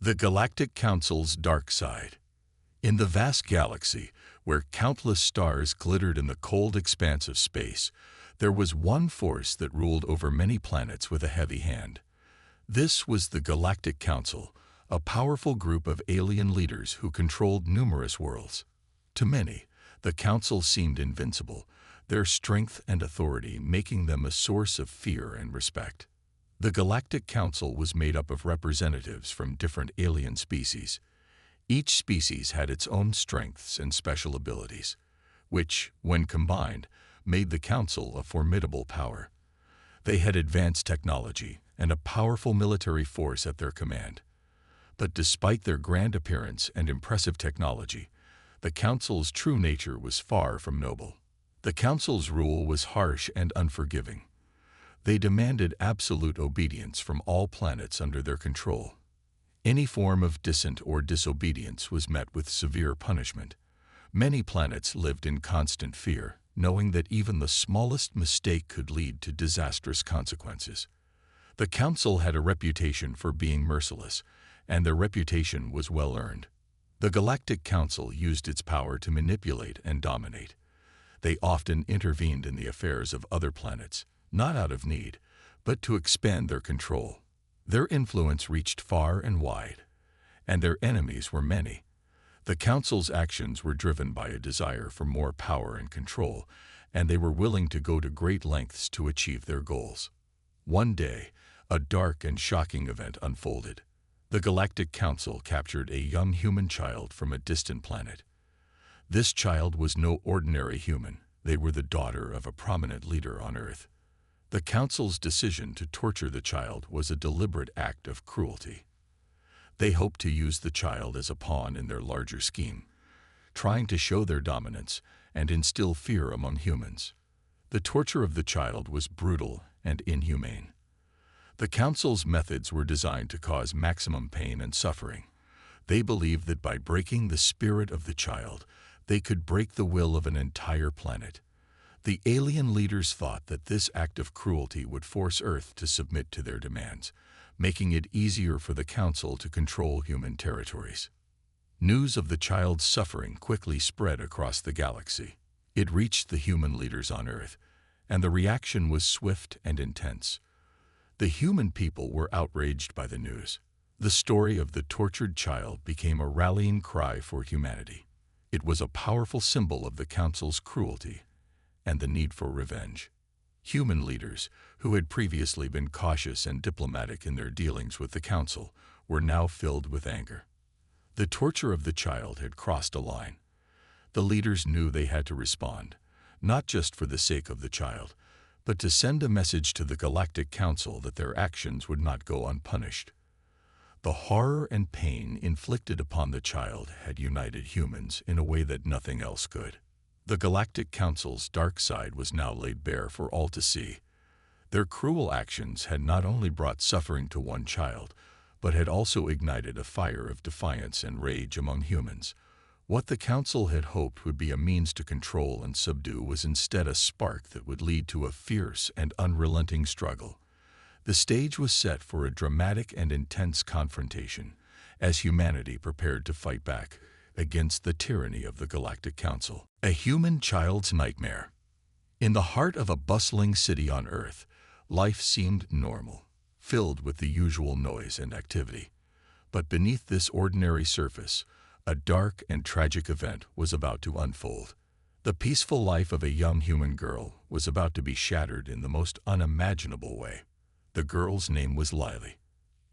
The Galactic Council's Dark Side. In the vast galaxy, where countless stars glittered in the cold expanse of space, there was one force that ruled over many planets with a heavy hand. This was the Galactic Council, a powerful group of alien leaders who controlled numerous worlds. To many, the Council seemed invincible, their strength and authority making them a source of fear and respect. The Galactic Council was made up of representatives from different alien species. Each species had its own strengths and special abilities, which, when combined, made the Council a formidable power. They had advanced technology and a powerful military force at their command. But despite their grand appearance and impressive technology, the Council's true nature was far from noble. The Council's rule was harsh and unforgiving. They demanded absolute obedience from all planets under their control. Any form of dissent or disobedience was met with severe punishment. Many planets lived in constant fear, knowing that even the smallest mistake could lead to disastrous consequences. The Council had a reputation for being merciless, and their reputation was well earned. The Galactic Council used its power to manipulate and dominate. They often intervened in the affairs of other planets, not out of need, but to expand their control. Their influence reached far and wide, and their enemies were many. The Council's actions were driven by a desire for more power and control, and they were willing to go to great lengths to achieve their goals. One day, a dark and shocking event unfolded. The Galactic Council captured a young human child from a distant planet. This child was no ordinary human. They were the daughter of a prominent leader on Earth. The Council's decision to torture the child was a deliberate act of cruelty. They hoped to use the child as a pawn in their larger scheme, trying to show their dominance and instill fear among humans. The torture of the child was brutal and inhumane. The Council's methods were designed to cause maximum pain and suffering. They believed that by breaking the spirit of the child, they could break the will of an entire planet. The alien leaders thought that this act of cruelty would force Earth to submit to their demands, making it easier for the Council to control human territories. News of the child's suffering quickly spread across the galaxy. It reached the human leaders on Earth, and the reaction was swift and intense. The human people were outraged by the news. The story of the tortured child became a rallying cry for humanity. It was a powerful symbol of the Council's cruelty and the need for revenge. Human leaders, who had previously been cautious and diplomatic in their dealings with the Council, were now filled with anger. The torture of the child had crossed a line. The leaders knew they had to respond, not just for the sake of the child, but to send a message to the Galactic Council that their actions would not go unpunished. The horror and pain inflicted upon the child had united humans in a way that nothing else could. The Galactic Council's dark side was now laid bare for all to see. Their cruel actions had not only brought suffering to one child, but had also ignited a fire of defiance and rage among humans. What the Council had hoped would be a means to control and subdue was instead a spark that would lead to a fierce and unrelenting struggle. The stage was set for a dramatic and intense confrontation, as humanity prepared to fight back against the tyranny of the Galactic Council. A human child's nightmare. In the heart of a bustling city on Earth, life seemed normal, filled with the usual noise and activity. But beneath this ordinary surface, a dark and tragic event was about to unfold. The peaceful life of a young human girl was about to be shattered in the most unimaginable way. The girl's name was Lily.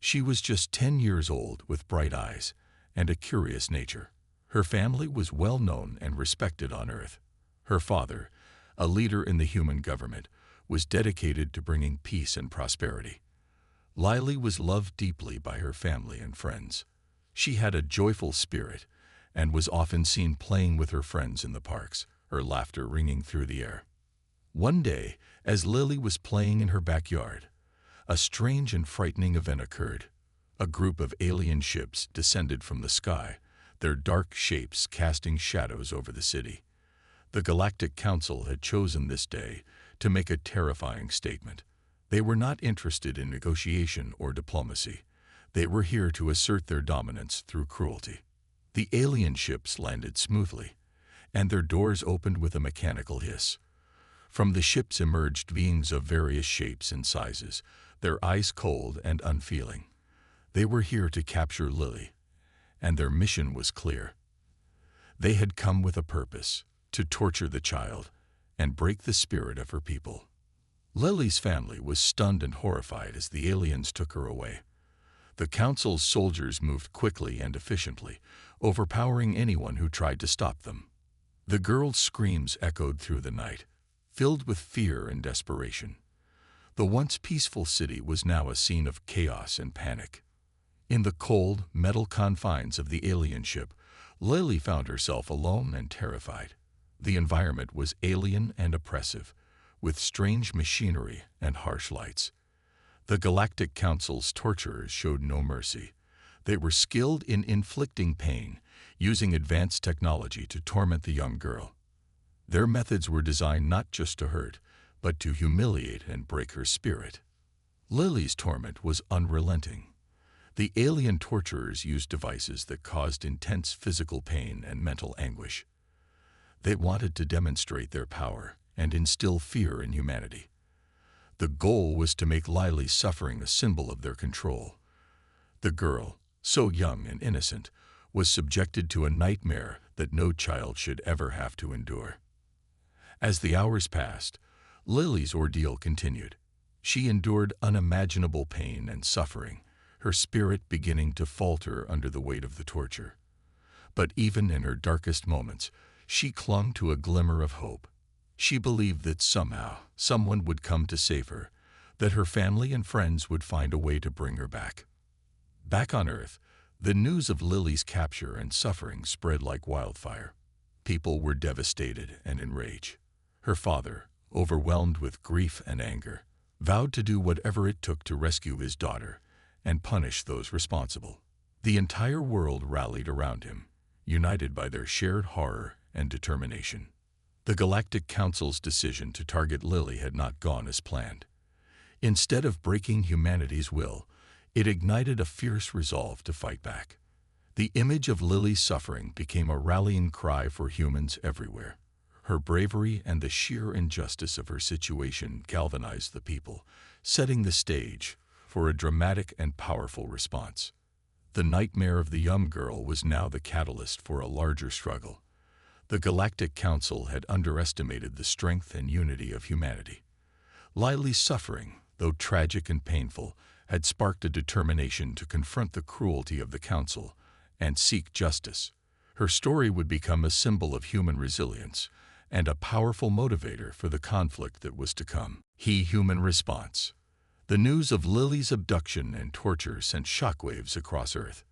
She was just 10 years old with bright eyes and a curious nature. Her family was well known and respected on Earth. Her father, a leader in the human government, was dedicated to bringing peace and prosperity. Lily was loved deeply by her family and friends. She had a joyful spirit and was often seen playing with her friends in the parks, her laughter ringing through the air. One day, as Lily was playing in her backyard, a strange and frightening event occurred. A group of alien ships descended from the sky, their dark shapes casting shadows over the city. The Galactic Council had chosen this day to make a terrifying statement. They were not interested in negotiation or diplomacy. They were here to assert their dominance through cruelty. The alien ships landed smoothly, and their doors opened with a mechanical hiss. From the ships emerged beings of various shapes and sizes, their eyes cold and unfeeling. They were here to capture Lily, and their mission was clear. They had come with a purpose, to torture the child and break the spirit of her people. Lily's family was stunned and horrified as the aliens took her away. The Council's soldiers moved quickly and efficiently, overpowering anyone who tried to stop them. The girl's screams echoed through the night, filled with fear and desperation. The once peaceful city was now a scene of chaos and panic. In the cold, metal confines of the alien ship, Lily found herself alone and terrified. The environment was alien and oppressive, with strange machinery and harsh lights. The Galactic Council's torturers showed no mercy. They were skilled in inflicting pain, using advanced technology to torment the young girl. Their methods were designed not just to hurt, but to humiliate and break her spirit. Lily's torment was unrelenting. The alien torturers used devices that caused intense physical pain and mental anguish. They wanted to demonstrate their power and instill fear in humanity. The goal was to make Lily's suffering a symbol of their control. The girl, so young and innocent, was subjected to a nightmare that no child should ever have to endure. As the hours passed, Lily's ordeal continued. She endured unimaginable pain and suffering, her spirit beginning to falter under the weight of the torture. But even in her darkest moments, she clung to a glimmer of hope. She believed that somehow someone would come to save her, that her family and friends would find a way to bring her back. Back on Earth, the news of Lily's capture and suffering spread like wildfire. People were devastated and enraged. Her father, overwhelmed with grief and anger, vowed to do whatever it took to rescue his daughter and punish those responsible. The entire world rallied around him, united by their shared horror and determination. The Galactic Council's decision to target Lily had not gone as planned. Instead of breaking humanity's will, it ignited a fierce resolve to fight back. The image of Lily's suffering became a rallying cry for humans everywhere. Her bravery and the sheer injustice of her situation galvanized the people, setting the stage for a dramatic and powerful response. The nightmare of the young girl was now the catalyst for a larger struggle. The Galactic Council had underestimated the strength and unity of humanity. Lily's suffering, though tragic and painful, had sparked a determination to confront the cruelty of the Council and seek justice. Her story would become a symbol of human resilience and a powerful motivator for the conflict that was to come. Human response. The news of Lily's abduction and torture sent shockwaves across Earth.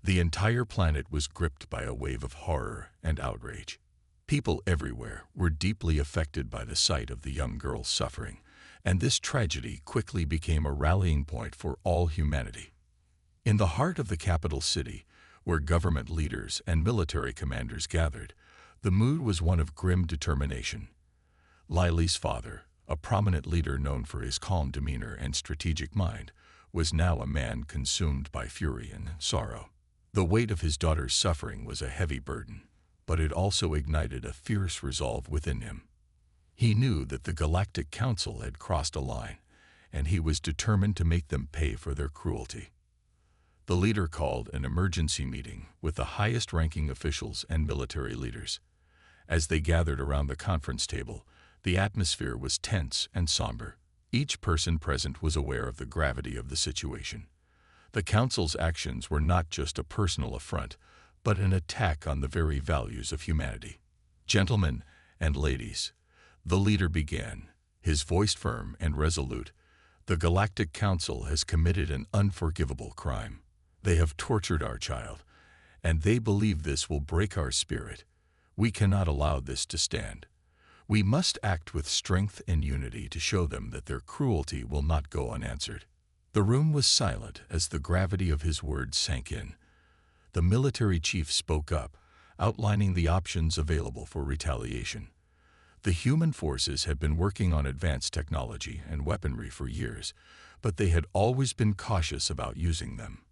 The entire planet was gripped by a wave of horror and outrage. People everywhere were deeply affected by the sight of the young girl's suffering, and this tragedy quickly became a rallying point for all humanity. In the heart of the capital city, where government leaders and military commanders gathered, the mood was one of grim determination. Lily's father, a prominent leader known for his calm demeanor and strategic mind, was now a man consumed by fury and sorrow. The weight of his daughter's suffering was a heavy burden, but it also ignited a fierce resolve within him. He knew that the Galactic Council had crossed a line, and he was determined to make them pay for their cruelty. The leader called an emergency meeting with the highest-ranking officials and military leaders. As they gathered around the conference table, the atmosphere was tense and somber. Each person present was aware of the gravity of the situation. The Council's actions were not just a personal affront, but an attack on the very values of humanity. Gentlemen and ladies, the leader began, his voice firm and resolute. The Galactic Council has committed an unforgivable crime. They have tortured our child, and they believe this will break our spirit. We cannot allow this to stand. We must act with strength and unity to show them that their cruelty will not go unanswered. The room was silent as the gravity of his words sank in. The military chief spoke up, outlining the options available for retaliation. The human forces had been working on advanced technology and weaponry for years, but they had always been cautious about using them.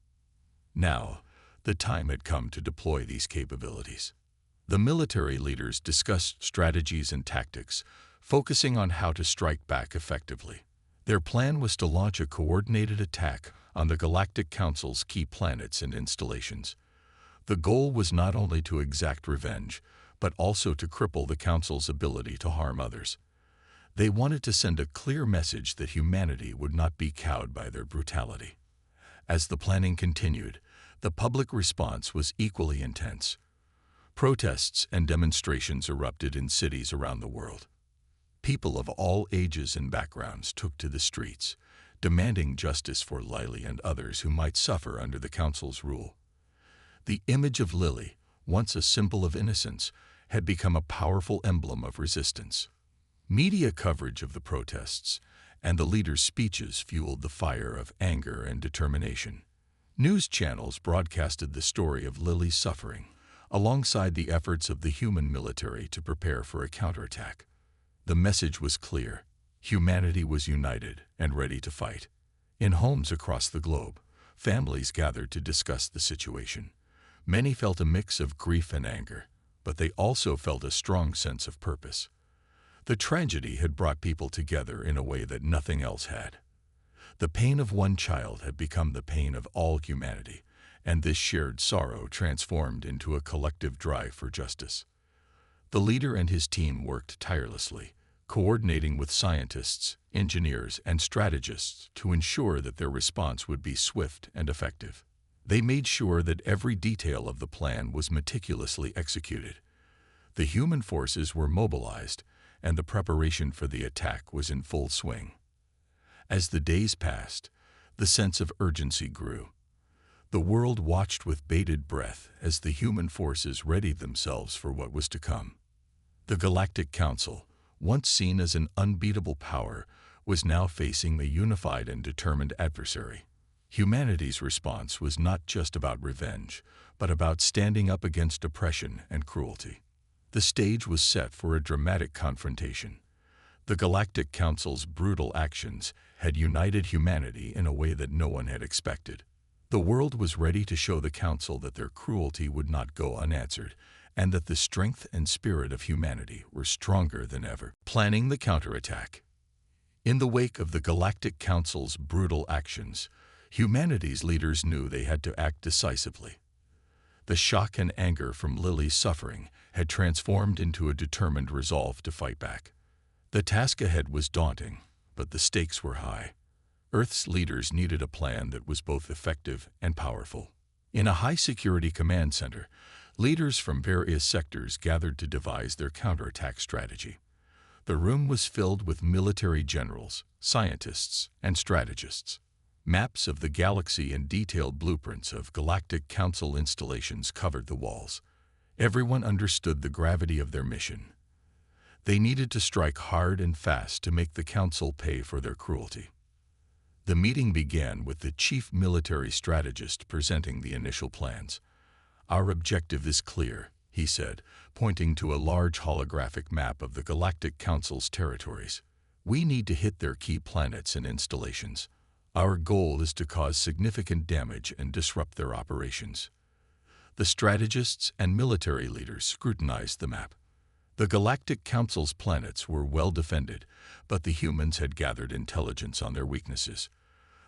Now, the time had come to deploy these capabilities. The military leaders discussed strategies and tactics, focusing on how to strike back effectively. Their plan was to launch a coordinated attack on the Galactic Council's key planets and installations. The goal was not only to exact revenge, but also to cripple the Council's ability to harm others. They wanted to send a clear message that humanity would not be cowed by their brutality. As the planning continued, the public response was equally intense. Protests and demonstrations erupted in cities around the world. People of all ages and backgrounds took to the streets, demanding justice for Lily and others who might suffer under the Council's rule. The image of Lily, once a symbol of innocence, had become a powerful emblem of resistance. Media coverage of the protests and the leaders' speeches fueled the fire of anger and determination. News channels broadcasted the story of Lily's suffering, alongside the efforts of the human military to prepare for a counterattack. The message was clear: humanity was united and ready to fight. In homes across the globe, families gathered to discuss the situation. Many felt a mix of grief and anger, but they also felt a strong sense of purpose. The tragedy had brought people together in a way that nothing else had. The pain of one child had become the pain of all humanity, and this shared sorrow transformed into a collective drive for justice. The leader and his team worked tirelessly, coordinating with scientists, engineers, and strategists to ensure that their response would be swift and effective. They made sure that every detail of the plan was meticulously executed. The human forces were mobilized, and the preparation for the attack was in full swing. As the days passed, the sense of urgency grew. The world watched with bated breath as the human forces readied themselves for what was to come. The Galactic Council, once seen as an unbeatable power, was now facing a unified and determined adversary. Humanity's response was not just about revenge, but about standing up against oppression and cruelty. The stage was set for a dramatic confrontation. The Galactic Council's brutal actions had united humanity in a way that no one had expected. The world was ready to show the Council that their cruelty would not go unanswered, and that the strength and spirit of humanity were stronger than ever. Planning the counterattack. In the wake of the Galactic Council's brutal actions, humanity's leaders knew they had to act decisively. The shock and anger from Lily's suffering had transformed into a determined resolve to fight back. The task ahead was daunting, but the stakes were high. Earth's leaders needed a plan that was both effective and powerful. In a high-security command center, leaders from various sectors gathered to devise their counterattack strategy. The room was filled with military generals, scientists, and strategists. Maps of the galaxy and detailed blueprints of Galactic Council installations covered the walls. Everyone understood the gravity of their mission. They needed to strike hard and fast to make the Council pay for their cruelty. The meeting began with the chief military strategist presenting the initial plans. "Our objective is clear," he said, pointing to a large holographic map of the Galactic Council's territories. "We need to hit their key planets and installations. Our goal is to cause significant damage and disrupt their operations." The strategists and military leaders scrutinized the map. The Galactic Council's planets were well defended, but the humans had gathered intelligence on their weaknesses.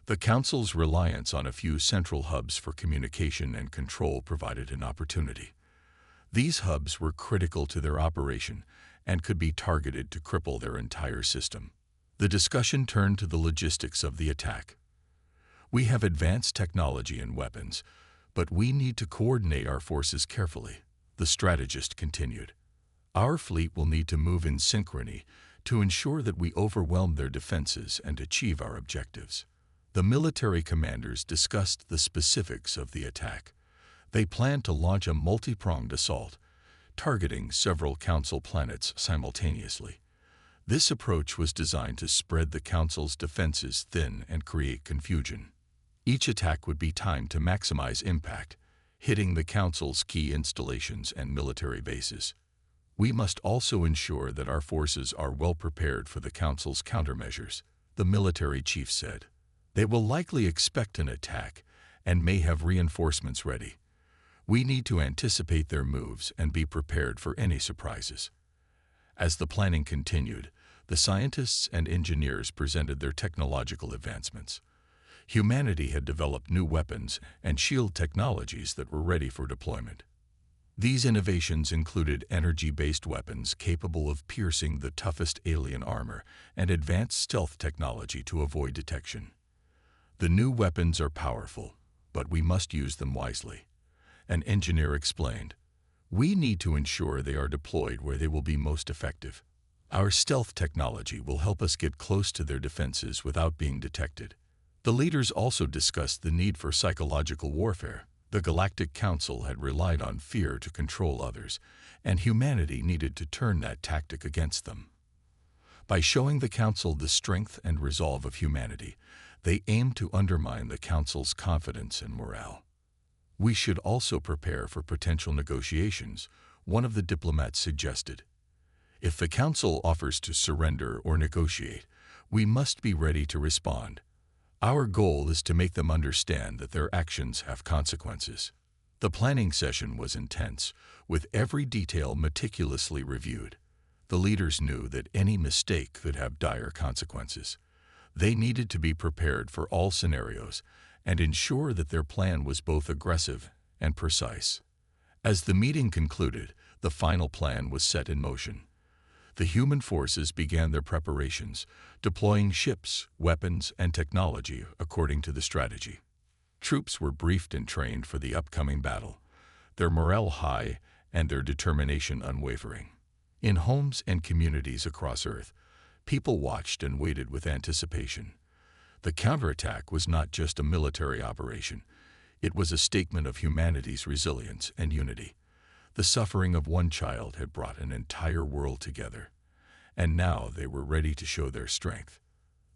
The Council's reliance on a few central hubs for communication and control provided an opportunity. These hubs were critical to their operation and could be targeted to cripple their entire system. The discussion turned to the logistics of the attack. "We have advanced technology and weapons, but we need to coordinate our forces carefully," the strategist continued. "Our fleet will need to move in synchrony to ensure that we overwhelm their defenses and achieve our objectives." The military commanders discussed the specifics of the attack. They planned to launch a multi-pronged assault, targeting several Council planets simultaneously. This approach was designed to spread the Council's defenses thin and create confusion. Each attack would be timed to maximize impact, hitting the Council's key installations and military bases. "We must also ensure that our forces are well prepared for the Council's countermeasures," the military chief said. They will likely expect an attack and may have reinforcements ready. We need to anticipate their moves and be prepared for any surprises. As the planning continued, the scientists and engineers presented their technological advancements. Humanity had developed new weapons and shield technologies that were ready for deployment. These innovations included energy-based weapons capable of piercing the toughest alien armor and advanced stealth technology to avoid detection. The new weapons are powerful, but we must use them wisely. An engineer explained, "We need to ensure they are deployed where they will be most effective. Our stealth technology will help us get close to their defenses without being detected." The leaders also discussed the need for psychological warfare. The Galactic Council had relied on fear to control others, and humanity needed to turn that tactic against them. By showing the Council the strength and resolve of humanity, they aimed to undermine the Council's confidence and morale. "We should also prepare for potential negotiations," one of the diplomats suggested. "If the Council offers to surrender or negotiate, we must be ready to respond. Our goal is to make them understand that their actions have consequences." The planning session was intense, with every detail meticulously reviewed. The leaders knew that any mistake could have dire consequences. They needed to be prepared for all scenarios and ensure that their plan was both aggressive and precise. As the meeting concluded, the final plan was set in motion. The human forces began their preparations, deploying ships, weapons, and technology according to the strategy. Troops were briefed and trained for the upcoming battle, their morale high and their determination unwavering. In homes and communities across Earth, people watched and waited with anticipation. The counterattack was not just a military operation. It was a statement of humanity's resilience and unity. The suffering of one child had brought an entire world together, and now they were ready to show their strength.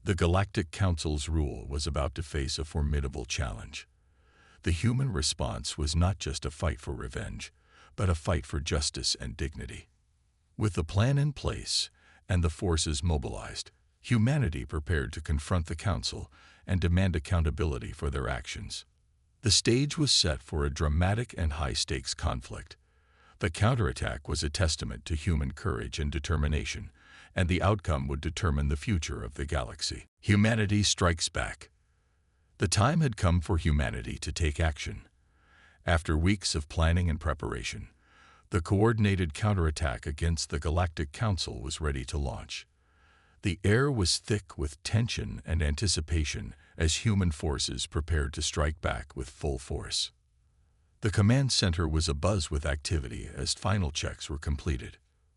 The Galactic Council's rule was about to face a formidable challenge. The human response was not just a fight for revenge, but a fight for justice and dignity. With the plan in place and the forces mobilized, humanity prepared to confront the Council and demand accountability for their actions. The stage was set for a dramatic and high-stakes conflict. The counterattack was a testament to human courage and determination, and the outcome would determine the future of the galaxy. Humanity strikes back. The time had come for humanity to take action. After weeks of planning and preparation, the coordinated counterattack against the Galactic Council was ready to launch. The air was thick with tension and anticipation as human forces prepared to strike back with full force. The command center was abuzz with activity as final checks were completed.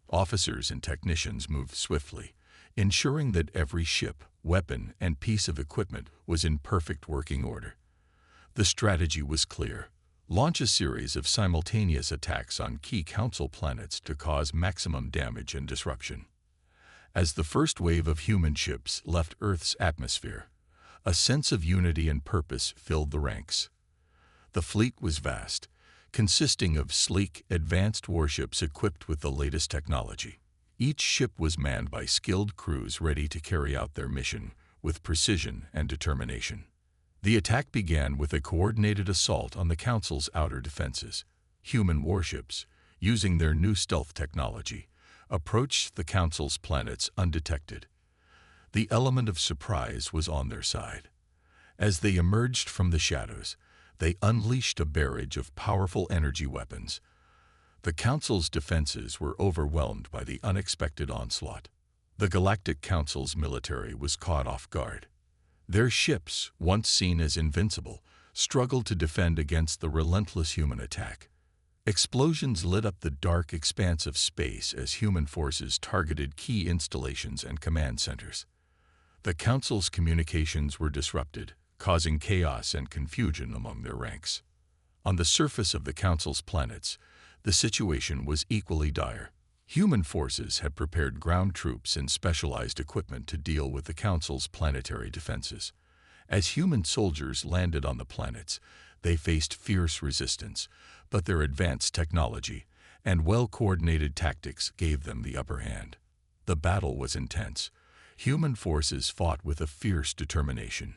Officers and technicians moved swiftly, ensuring that every ship, weapon, and piece of equipment was in perfect working order. The strategy was clear: launch a series of simultaneous attacks on key Council planets to cause maximum damage and disruption. As the first wave of human ships left Earth's atmosphere, a sense of unity and purpose filled the ranks. The fleet was vast, consisting of sleek, advanced warships equipped with the latest technology. Each ship was manned by skilled crews ready to carry out their mission with precision and determination. The attack began with a coordinated assault on the Council's outer defenses. Human warships, using their new stealth technology, approached the Council's planets undetected. The element of surprise was on their side. As they emerged from the shadows, they unleashed a barrage of powerful energy weapons. The Council's defenses were overwhelmed by the unexpected onslaught. The Galactic Council's military was caught off guard. Their ships, once seen as invincible, struggled to defend against the relentless human attack. Explosions lit up the dark expanse of space as human forces targeted key installations and command centers. The Council's communications were disrupted, causing chaos and confusion among their ranks. On the surface of the Council's planets, the situation was equally dire. Human forces had prepared ground troops and specialized equipment to deal with the Council's planetary defenses. As human soldiers landed on the planets, they faced fierce resistance, but their advanced technology and well-coordinated tactics gave them the upper hand. The battle was intense. Human forces fought with a fierce determination.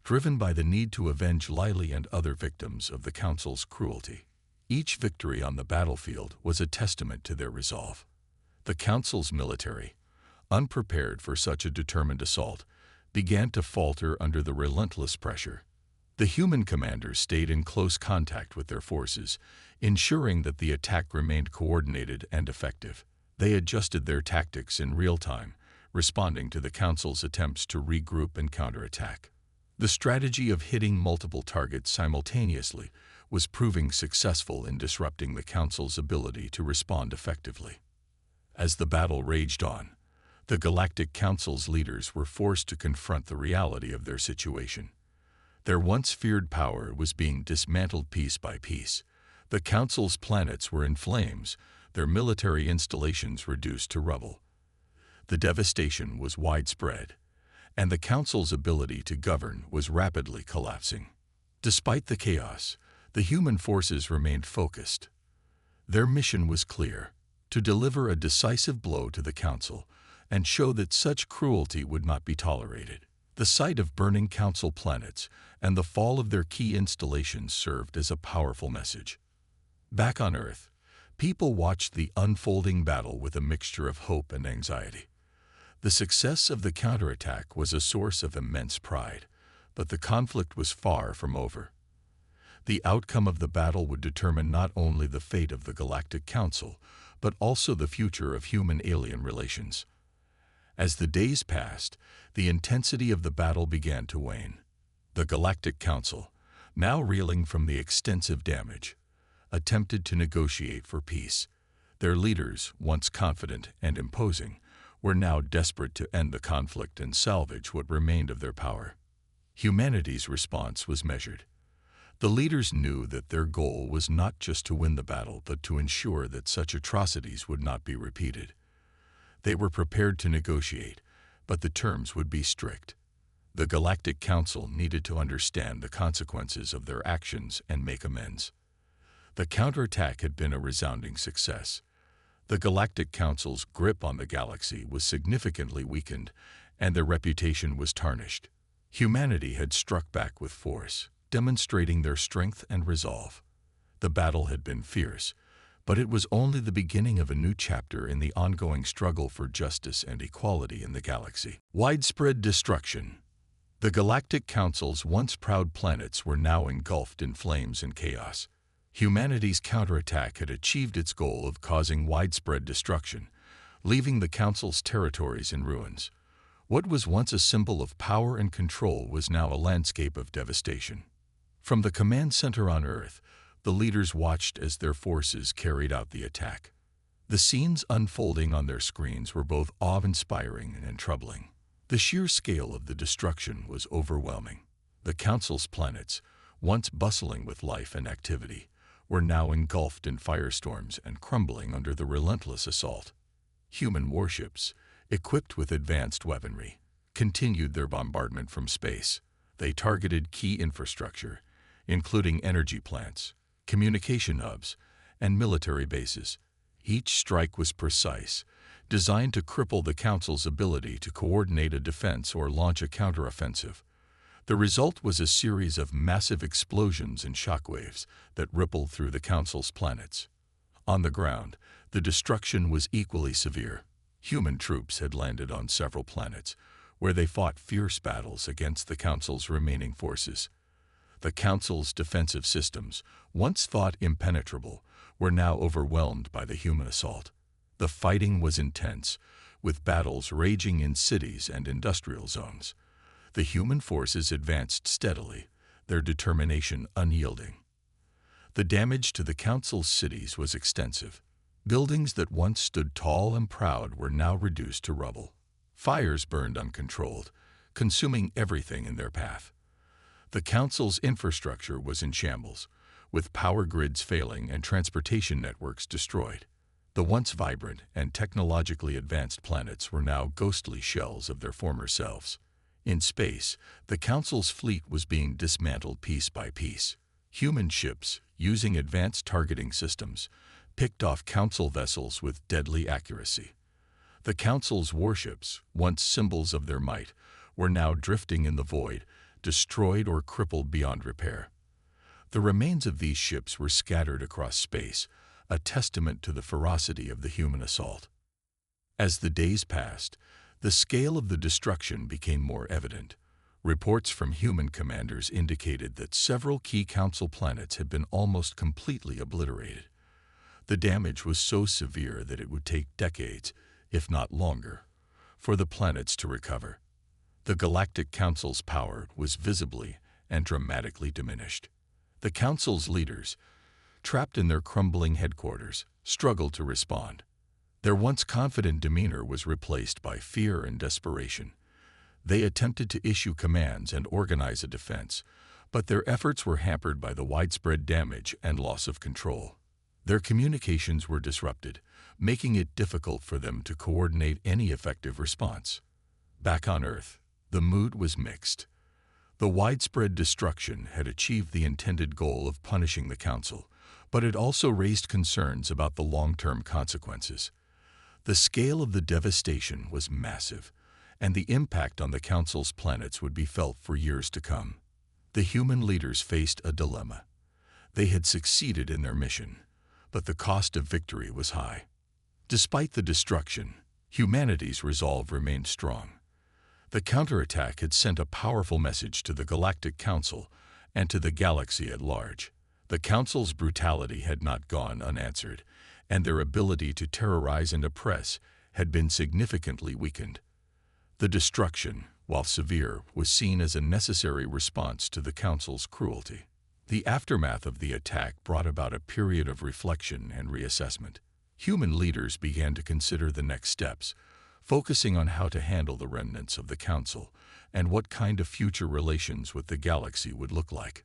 driven by the need to avenge Lily and other victims of the Council's cruelty. Each victory on the battlefield was a testament to their resolve. The Council's military, unprepared for such a determined assault, began to falter under the relentless pressure. The human commanders stayed in close contact with their forces, ensuring that the attack remained coordinated and effective. They adjusted their tactics in real time, responding to the Council's attempts to regroup and counterattack. The strategy of hitting multiple targets simultaneously was proving successful in disrupting the Council's ability to respond effectively. As the battle raged on, the Galactic Council's leaders were forced to confront the reality of their situation. Their once feared power was being dismantled piece by piece. The Council's planets were in flames, their military installations reduced to rubble. The devastation was widespread, and the Council's ability to govern was rapidly collapsing. Despite the chaos, the human forces remained focused. Their mission was clear: to deliver a decisive blow to the Council and show that such cruelty would not be tolerated. The sight of burning Council planets and the fall of their key installations served as a powerful message. Back on Earth, people watched the unfolding battle with a mixture of hope and anxiety. The success of the counterattack was a source of immense pride, but the conflict was far from over. The outcome of the battle would determine not only the fate of the Galactic Council, but also the future of human-alien relations. As the days passed, the intensity of the battle began to wane. The Galactic Council, now reeling from the extensive damage, attempted to negotiate for peace. Their leaders, once confident and imposing, were now desperate to end the conflict and salvage what remained of their power. Humanity's response was measured. The leaders knew that their goal was not just to win the battle, but to ensure that such atrocities would not be repeated. They were prepared to negotiate, but the terms would be strict. The Galactic Council needed to understand the consequences of their actions and make amends. The counterattack had been a resounding success. The Galactic Council's grip on the galaxy was significantly weakened, and their reputation was tarnished. Humanity had struck back with force, demonstrating their strength and resolve. The battle had been fierce, but it was only the beginning of a new chapter in the ongoing struggle for justice and equality in the galaxy. Widespread destruction. The Galactic Council's once proud planets were now engulfed in flames and chaos. Humanity's counterattack had achieved its goal of causing widespread destruction, leaving the Council's territories in ruins. What was once a symbol of power and control was now a landscape of devastation. From the command center on Earth, the leaders watched as their forces carried out the attack. The scenes unfolding on their screens were both awe-inspiring and troubling. The sheer scale of the destruction was overwhelming. The Council's planets, once bustling with life and activity, were now engulfed in firestorms and crumbling under the relentless assault. Human warships, equipped with advanced weaponry, continued their bombardment from space. They targeted key infrastructure, including energy plants, communication hubs, and military bases. Each strike was precise, designed to cripple the Council's ability to coordinate a defense or launch a counteroffensive. The result was a series of massive explosions and shockwaves that rippled through the Council's planets. On the ground, the destruction was equally severe. Human troops had landed on several planets, where they fought fierce battles against the Council's remaining forces. The Council's defensive systems, once thought impenetrable, were now overwhelmed by the human assault. The fighting was intense, with battles raging in cities and industrial zones. The human forces advanced steadily, their determination unyielding. The damage to the Council's cities was extensive. Buildings that once stood tall and proud were now reduced to rubble. Fires burned uncontrolled, consuming everything in their path. The Council's infrastructure was in shambles, with power grids failing and transportation networks destroyed. The once vibrant and technologically advanced planets were now ghostly shells of their former selves. In space, the Council's fleet was being dismantled piece by piece. Human ships, using advanced targeting systems, picked off Council vessels with deadly accuracy. The Council's warships, once symbols of their might, were now drifting in the void, destroyed or crippled beyond repair. The remains of these ships were scattered across space, a testament to the ferocity of the human assault. As the days passed, the scale of the destruction became more evident. Reports from human commanders indicated that several key Council planets had been almost completely obliterated. The damage was so severe that it would take decades, if not longer, for the planets to recover. The Galactic Council's power was visibly and dramatically diminished. The Council's leaders, trapped in their crumbling headquarters, struggled to respond. Their once confident demeanor was replaced by fear and desperation. They attempted to issue commands and organize a defense, but their efforts were hampered by the widespread damage and loss of control. Their communications were disrupted, making it difficult for them to coordinate any effective response. Back on Earth, the mood was mixed. The widespread destruction had achieved the intended goal of punishing the Council, but it also raised concerns about the long-term consequences. The scale of the devastation was massive, and the impact on the Council's planets would be felt for years to come. The human leaders faced a dilemma. They had succeeded in their mission, but the cost of victory was high. Despite the destruction, humanity's resolve remained strong. The counterattack had sent a powerful message to the Galactic Council and to the galaxy at large. The Council's brutality had not gone unanswered, and their ability to terrorize and oppress had been significantly weakened. The destruction, while severe, was seen as a necessary response to the Council's cruelty. The aftermath of the attack brought about a period of reflection and reassessment. Human leaders began to consider the next steps, focusing on how to handle the remnants of the Council and what kind of future relations with the galaxy would look like.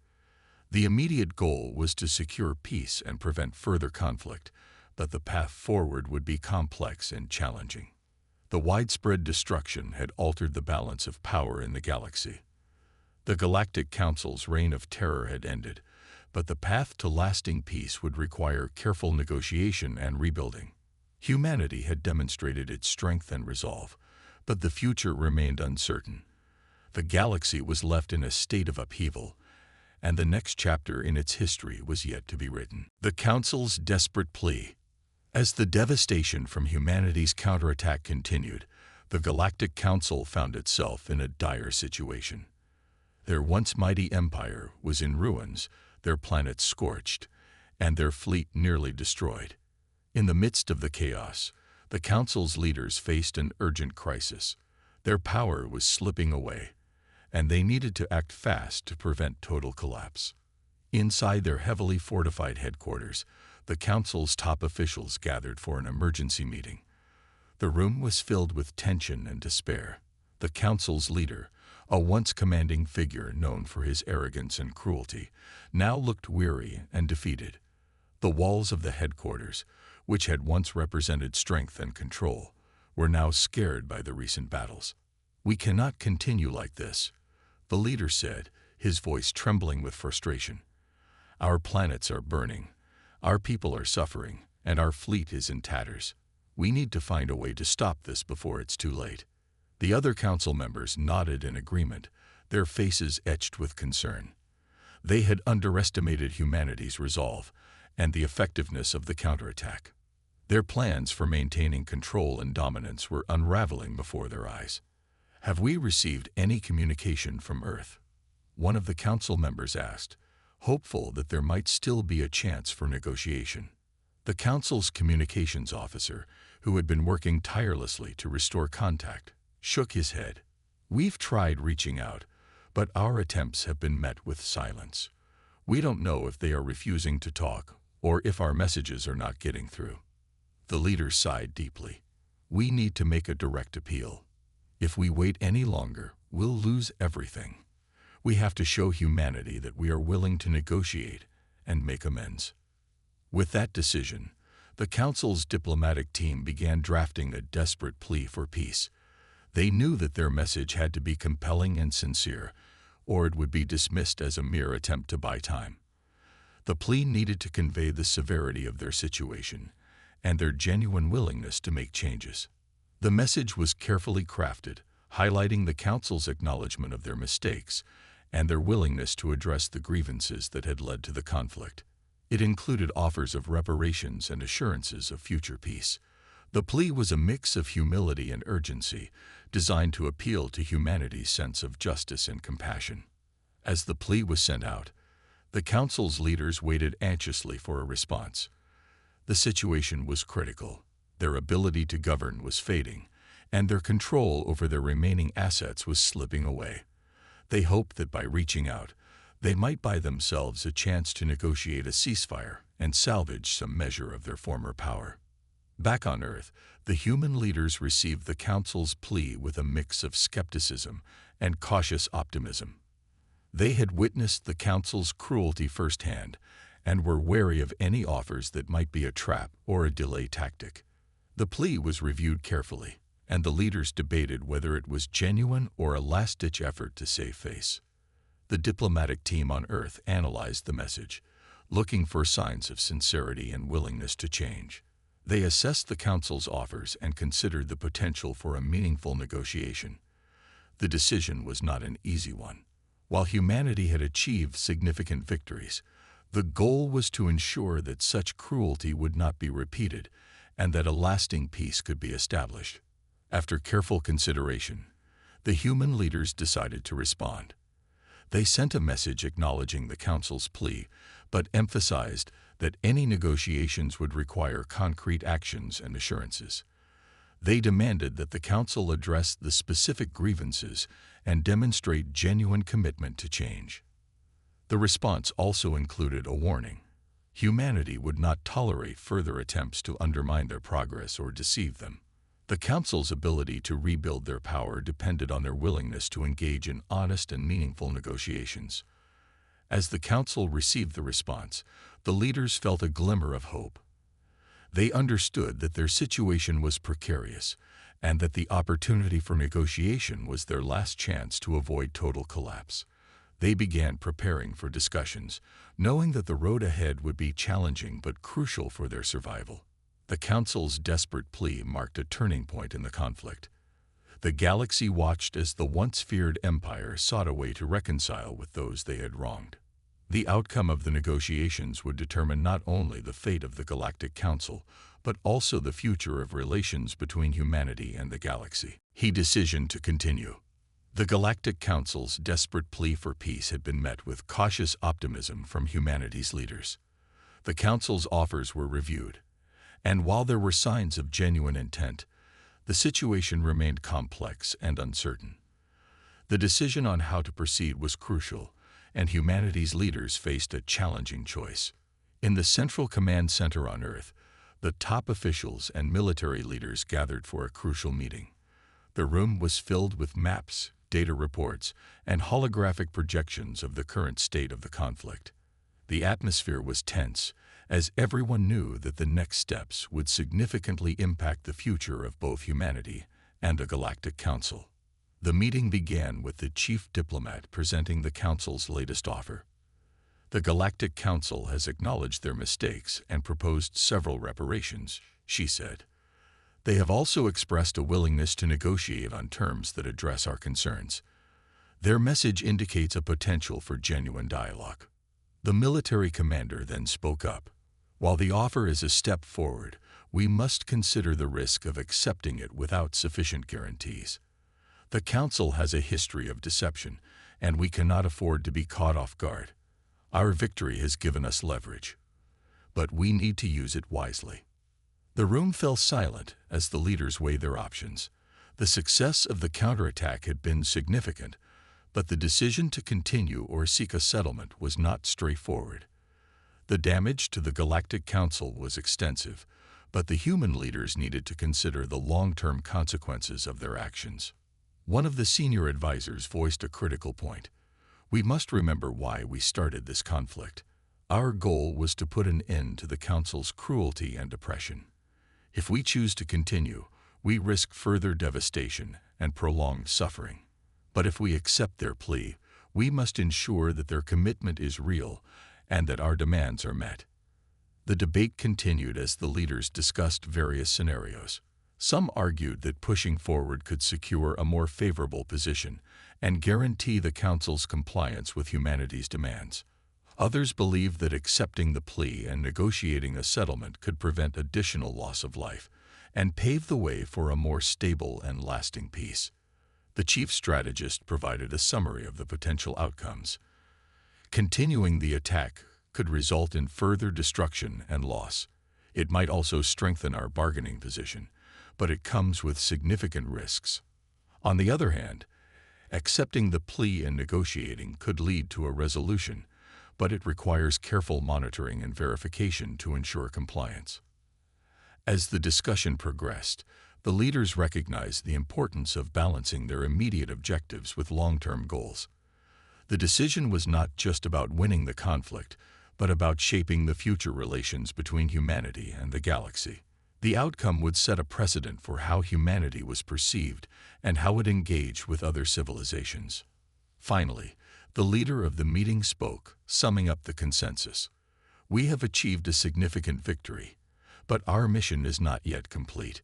The immediate goal was to secure peace and prevent further conflict, but the path forward would be complex and challenging. The widespread destruction had altered the balance of power in the galaxy. The Galactic Council's reign of terror had ended, but the path to lasting peace would require careful negotiation and rebuilding. Humanity had demonstrated its strength and resolve, but the future remained uncertain. The galaxy was left in a state of upheaval, and the next chapter in its history was yet to be written. The Council's desperate plea. As the devastation from humanity's counterattack continued, the Galactic Council found itself in a dire situation. Their once mighty empire was in ruins, their planet scorched, and their fleet nearly destroyed. In the midst of the chaos, the Council's leaders faced an urgent crisis. Their power was slipping away, and they needed to act fast to prevent total collapse. Inside their heavily fortified headquarters, the Council's top officials gathered for an emergency meeting. The room was filled with tension and despair. The Council's leader, a once commanding figure known for his arrogance and cruelty, now looked weary and defeated. The walls of the headquarters, which had once represented strength and control, were now scared by the recent battles. "We cannot continue like this," the leader said, his voice trembling with frustration. "Our planets are burning, our people are suffering, and our fleet is in tatters. We need to find a way to stop this before it's too late." The other Council members nodded in agreement, their faces etched with concern. They had underestimated humanity's resolve and the effectiveness of the counterattack. Their plans for maintaining control and dominance were unraveling before their eyes. "Have we received any communication from Earth?" one of the Council members asked, hopeful that there might still be a chance for negotiation. The Council's communications officer, who had been working tirelessly to restore contact, shook his head. "We've tried reaching out, but our attempts have been met with silence. We don't know if they are refusing to talk or if our messages are not getting through." The leader sighed deeply. "We need to make a direct appeal. If we wait any longer, we'll lose everything. We have to show humanity that we are willing to negotiate and make amends." With that decision, the Council's diplomatic team began drafting a desperate plea for peace. They knew that their message had to be compelling and sincere, or it would be dismissed as a mere attempt to buy time. The plea needed to convey the severity of their situation and their genuine willingness to make changes. The message was carefully crafted, highlighting the Council's acknowledgement of their mistakes and their willingness to address the grievances that had led to the conflict. It included offers of reparations and assurances of future peace. The plea was a mix of humility and urgency, designed to appeal to humanity's sense of justice and compassion. As the plea was sent out, the Council's leaders waited anxiously for a response. The situation was critical. Their ability to govern was fading, and their control over their remaining assets was slipping away. They hoped that by reaching out, they might buy themselves a chance to negotiate a ceasefire and salvage some measure of their former power. Back on Earth, the human leaders received the Council's plea with a mix of skepticism and cautious optimism. They had witnessed the Council's cruelty firsthand and were wary of any offers that might be a trap or a delay tactic. The plea was reviewed carefully, and the leaders debated whether it was genuine or a last-ditch effort to save face. The diplomatic team on Earth analyzed the message, looking for signs of sincerity and willingness to change. They assessed the Council's offers and considered the potential for a meaningful negotiation. The decision was not an easy one. While humanity had achieved significant victories, the goal was to ensure that such cruelty would not be repeated and that a lasting peace could be established. After careful consideration, the human leaders decided to respond. They sent a message acknowledging the Council's plea, but emphasized that any negotiations would require concrete actions and assurances. They demanded that the Council address the specific grievances and demonstrate genuine commitment to change. The response also included a warning. Humanity would not tolerate further attempts to undermine their progress or deceive them. The Council's ability to rebuild their power depended on their willingness to engage in honest and meaningful negotiations. As the Council received the response, the leaders felt a glimmer of hope. They understood that their situation was precarious and that the opportunity for negotiation was their last chance to avoid total collapse. They began preparing for discussions, knowing that the road ahead would be challenging but crucial for their survival. The Council's desperate plea marked a turning point in the conflict. The galaxy watched as the once feared empire sought a way to reconcile with those they had wronged. The outcome of the negotiations would determine not only the fate of the Galactic Council, but also the future of relations between humanity and the galaxy. Decision to continue. The Galactic Council's desperate plea for peace had been met with cautious optimism from humanity's leaders. The Council's offers were reviewed, and while there were signs of genuine intent, the situation remained complex and uncertain. The decision on how to proceed was crucial, and humanity's leaders faced a challenging choice. In the Central Command Center on Earth, the top officials and military leaders gathered for a crucial meeting. The room was filled with maps, data reports, and holographic projections of the current state of the conflict. The atmosphere was tense, as everyone knew that the next steps would significantly impact the future of both humanity and the Galactic Council. The meeting began with the chief diplomat presenting the Council's latest offer. The Galactic Council has acknowledged their mistakes and proposed several reparations, she said. They have also expressed a willingness to negotiate on terms that address our concerns. Their message indicates a potential for genuine dialogue. The military commander then spoke up. While the offer is a step forward, we must consider the risk of accepting it without sufficient guarantees. The Council has a history of deception, and we cannot afford to be caught off guard. Our victory has given us leverage, but we need to use it wisely. The room fell silent as the leaders weighed their options. The success of the counterattack had been significant, but the decision to continue or seek a settlement was not straightforward. The damage to the Galactic Council was extensive, but the human leaders needed to consider the long-term consequences of their actions. One of the senior advisors voiced a critical point. We must remember why we started this conflict. Our goal was to put an end to the Council's cruelty and oppression. If we choose to continue, we risk further devastation and prolonged suffering. But if we accept their plea, we must ensure that their commitment is real and that our demands are met. The debate continued as the leaders discussed various scenarios. Some argued that pushing forward could secure a more favorable position and guarantee the Council's compliance with humanity's demands. Others believed that accepting the plea and negotiating a settlement could prevent additional loss of life and pave the way for a more stable and lasting peace. The chief strategist provided a summary of the potential outcomes. Continuing the attack could result in further destruction and loss. It might also strengthen our bargaining position, but it comes with significant risks. On the other hand, accepting the plea and negotiating could lead to a resolution, but it requires careful monitoring and verification to ensure compliance. As the discussion progressed, the leaders recognized the importance of balancing their immediate objectives with long-term goals. The decision was not just about winning the conflict, but about shaping the future relations between humanity and the galaxy. The outcome would set a precedent for how humanity was perceived and how it engaged with other civilizations. Finally, the leader of the meeting spoke, summing up the consensus. "We have achieved a significant victory, but our mission is not yet complete.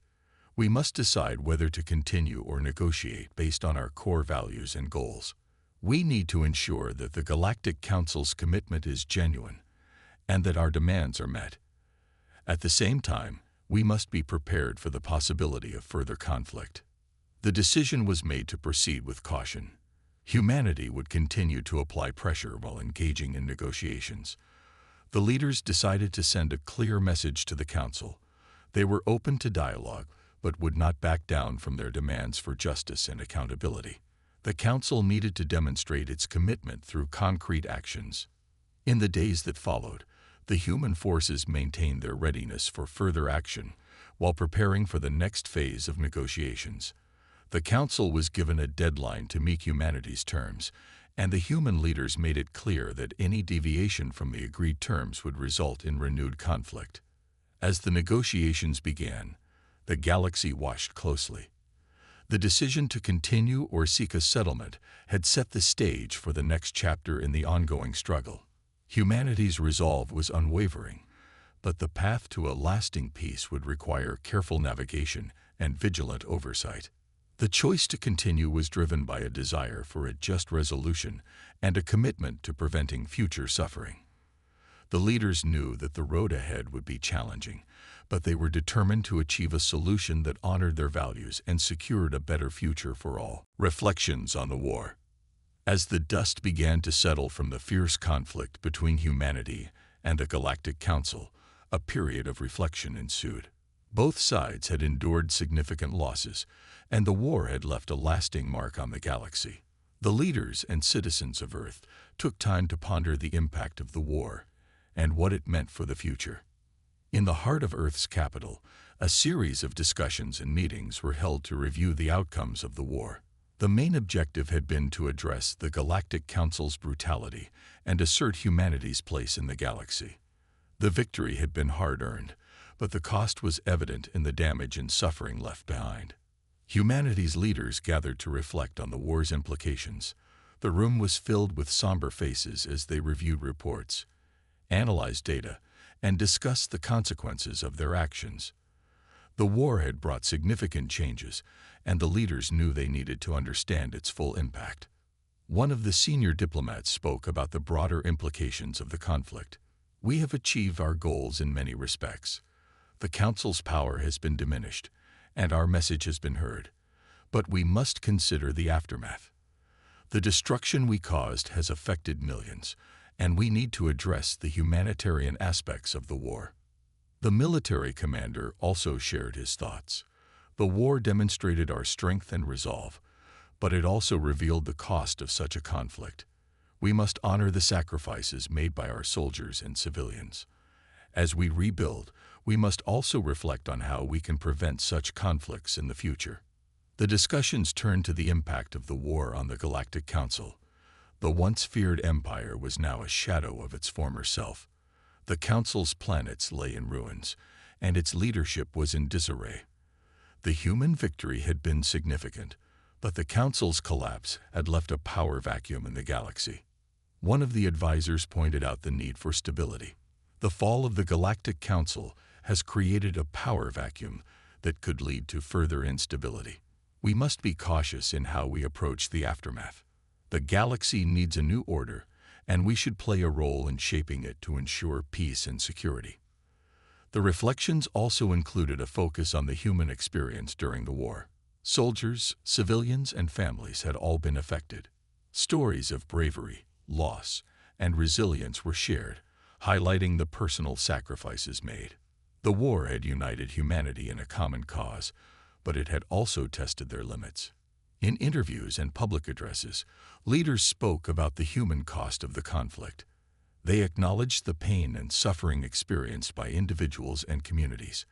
We must decide whether to continue or negotiate based on our core values and goals. We need to ensure that the Galactic Council's commitment is genuine and that our demands are met. At the same time, we must be prepared for the possibility of further conflict." The decision was made to proceed with caution. Humanity would continue to apply pressure while engaging in negotiations. The leaders decided to send a clear message to the Council. They were open to dialogue, but would not back down from their demands for justice and accountability. The Council needed to demonstrate its commitment through concrete actions. In the days that followed, the human forces maintained their readiness for further action while preparing for the next phase of negotiations. The Council was given a deadline to meet humanity's terms, and the human leaders made it clear that any deviation from the agreed terms would result in renewed conflict. As the negotiations began, the galaxy watched closely. The decision to continue or seek a settlement had set the stage for the next chapter in the ongoing struggle. Humanity's resolve was unwavering, but the path to a lasting peace would require careful navigation and vigilant oversight. The choice to continue was driven by a desire for a just resolution and a commitment to preventing future suffering. The leaders knew that the road ahead would be challenging, but they were determined to achieve a solution that honored their values and secured a better future for all. Reflections on the war. As the dust began to settle from the fierce conflict between humanity and the Galactic Council, a period of reflection ensued. Both sides had endured significant losses, and the war had left a lasting mark on the galaxy. The leaders and citizens of Earth took time to ponder the impact of the war and what it meant for the future. In the heart of Earth's capital, a series of discussions and meetings were held to review the outcomes of the war. The main objective had been to address the Galactic Council's brutality and assert humanity's place in the galaxy. The victory had been hard-earned, but the cost was evident in the damage and suffering left behind. Humanity's leaders gathered to reflect on the war's implications. The room was filled with somber faces as they reviewed reports, analyzed data, and discussed the consequences of their actions. The war had brought significant changes, and the leaders knew they needed to understand its full impact. One of the senior diplomats spoke about the broader implications of the conflict. "We have achieved our goals in many respects. The Council's power has been diminished, and our message has been heard. But we must consider the aftermath. The destruction we caused has affected millions, and we need to address the humanitarian aspects of the war." The military commander also shared his thoughts. "The war demonstrated our strength and resolve, but it also revealed the cost of such a conflict. We must honor the sacrifices made by our soldiers and civilians. As we rebuild, we must also reflect on how we can prevent such conflicts in the future." The discussions turned to the impact of the war on the Galactic Council. The once feared empire was now a shadow of its former self. The Council's planets lay in ruins, and its leadership was in disarray. The human victory had been significant, but the Council's collapse had left a power vacuum in the galaxy. One of the advisors pointed out the need for stability. "The fall of the Galactic Council has created a power vacuum that could lead to further instability. We must be cautious in how we approach the aftermath. The galaxy needs a new order, and we should play a role in shaping it to ensure peace and security. The reflections also included a focus on the human experience during the war. Soldiers, civilians, and families had all been affected. Stories of bravery, loss, and resilience were shared, highlighting the personal sacrifices made. The war had united humanity in a common cause, but it had also tested their limits. In interviews and public addresses, leaders spoke about the human cost of the conflict. They acknowledged the pain and suffering experienced by individuals and communities.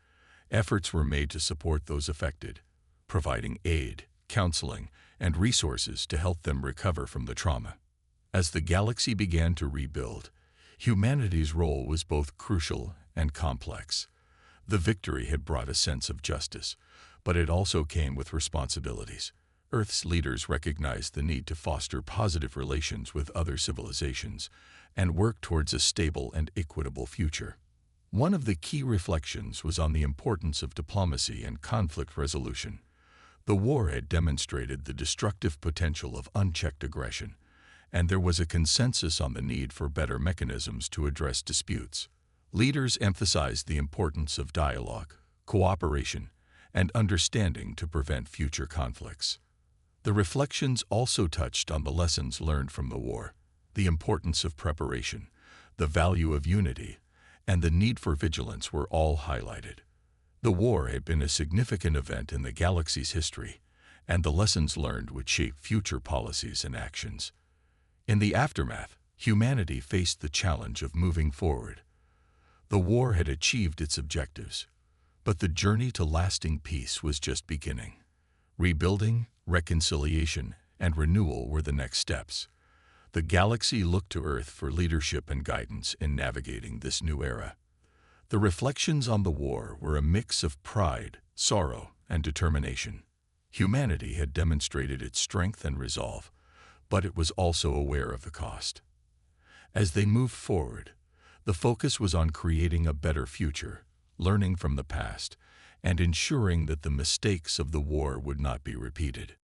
Efforts were made to support those affected, providing aid, counseling, and resources to help them recover from the trauma. As the galaxy began to rebuild, humanity's role was both crucial and complex. The victory had brought a sense of justice, but it also came with responsibilities. Earth's leaders recognized the need to foster positive relations with other civilizations and work towards a stable and equitable future. One of the key reflections was on the importance of diplomacy and conflict resolution. The war had demonstrated the destructive potential of unchecked aggression, and there was a consensus on the need for better mechanisms to address disputes. Leaders emphasized the importance of dialogue, cooperation, and understanding to prevent future conflicts. The reflections also touched on the lessons learned from the war, the importance of preparation, the value of unity, and the need for vigilance were all highlighted. The war had been a significant event in the galaxy's history, and the lessons learned would shape future policies and actions. In the aftermath, humanity faced the challenge of moving forward. The war had achieved its objectives, but the journey to lasting peace was just beginning. Rebuilding, reconciliation, and renewal were the next steps. The galaxy looked to Earth for leadership and guidance in navigating this new era. The reflections on the war were a mix of pride, sorrow, and determination. Humanity had demonstrated its strength and resolve, but it was also aware of the cost. As they moved forward, the focus was on creating a better future, learning from the past, and ensuring that the mistakes of the war would not be repeated.